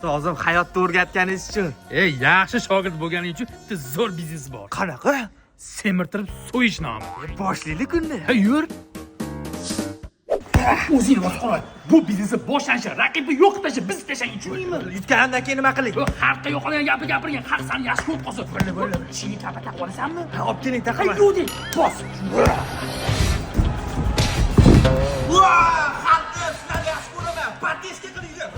Ustozim hayotda o'rgatganingiz uchun. Yaxshi shogird bo'lganing uchun bitta zo'r biznes bor. Qanaqa? Semirtirib so'yish nomi. Boshlaylik unda. Ha, yur. O'zing boshqar. Bu biznesni boshlanishi, raqibi yo'q tashlab biz tashlashni tushunmaymi? Yutganimdan keyin nima qiling? Xalqqa yo'qolgan gapni gapirgan, xalq seni yaxshi ko'rib qolsa, bo'ldi. Ishingni kapata taqib olasanmi? Ha, olib keling taqaman. Yudi, bos. Xalqni sizlarni yaxshi ko'raman. Partiyaga qilinglar.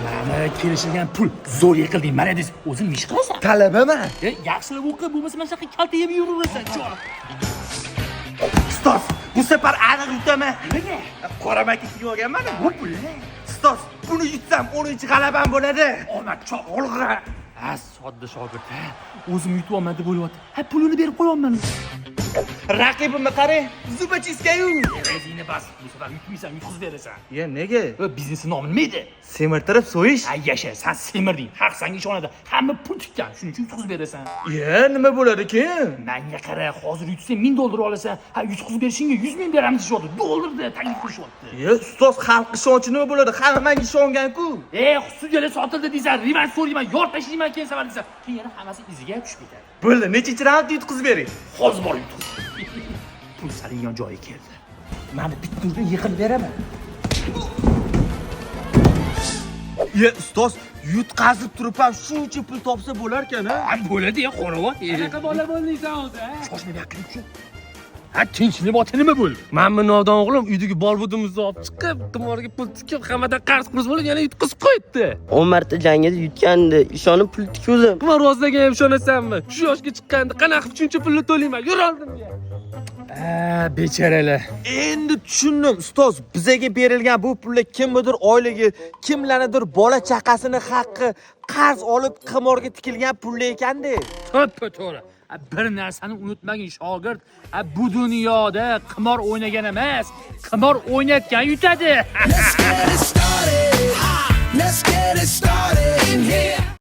Mana kelishilgan pul zo'r yiqilding, Maradis. O'zing ish qilasan. Talabaman. Yaxshilab o'qi, bo'lmasa mana shunaqa kalta yeb yuraverasan, chol. Ustoz, bu safar aniq yutaman. Nimaga? Qora makka kiyib olganman. Bu pulni. Ustoz, buni yutsam 10-g'alabam bo'ladi. Omad chol, olg'a. Ha, sodda shogird, ha. O'zim yutib olman deb o'ylayapti. Ha, pulini berib qo'yapman. Raqibimni qarang, zubachiskayu. Rezina bas, bu safar yutmaysan, yutqizib berasan. Ya nega? Biznes nomi nima edi? Semirtirib so'yish. Ha, yasha, sen semirding. Xalq senga ishonadi. Hamma pul tikkan, shuning uchun yutqizib berasan. Ya, nima bo'ladi keyin? Menga qara, hozir yutsang 1000 dollar olasan. Ha, yutqizib berishingga 100 ming beramiz deyapti. Dollarda taklif qilishyapti. Ya, ustoz, xalq ishonchi nima bo'ladi? Hamma menga ishongan-ku. Sudyalar sotildi deysan, revansh so'rayman, yor tashlayman keyin safar deysan. Keyin yana hammasi iziga tushib ketadi. Bo'ldi, nechinchi raundda yutqizib bering? Hozir bor yutqizib. Pul salingan joyi keldi. Mani bitturga yiqilib beraman. Ya, ustoz, yutqazib turib ham shuncha pul topsa bo'lar ekan-a? Ha, bo'ladi-ya, qo'rava. Qanaqa bola bo'ldingsan hozir, ha? Shoshma, yoqib shu. Ha, tinchlik bor, nima bo'ldi? Mana nodon o'g'lim uydagi bolbudimizni olib chiqib, qimorga pul tikib, hammadan qarz qurz bo'lib, yana yutqizib qo'yibdi. 10 marta jangida yutgandi. Ishonib pul tikuvdim. Qimor rostlagan ham ishonasanmi? Shu yoshga chiqqanda qanaqa shuncha pulni to'layman? Yur oldimga. Bechoralar. Endi tushundim, ustoz. Bizaga berilgan bu pullar kimnidir oyligi, kimlarnidir bola chaqasini haqqi qarz olib qimorga tikilgan pullar ekanda. To'ppa-to'g'ri. Bir narsani unutmagin shogird. Bu dunyoda qimor o'ynagan emas, qimor o'ynatgan yutadi. Let's get it started in here.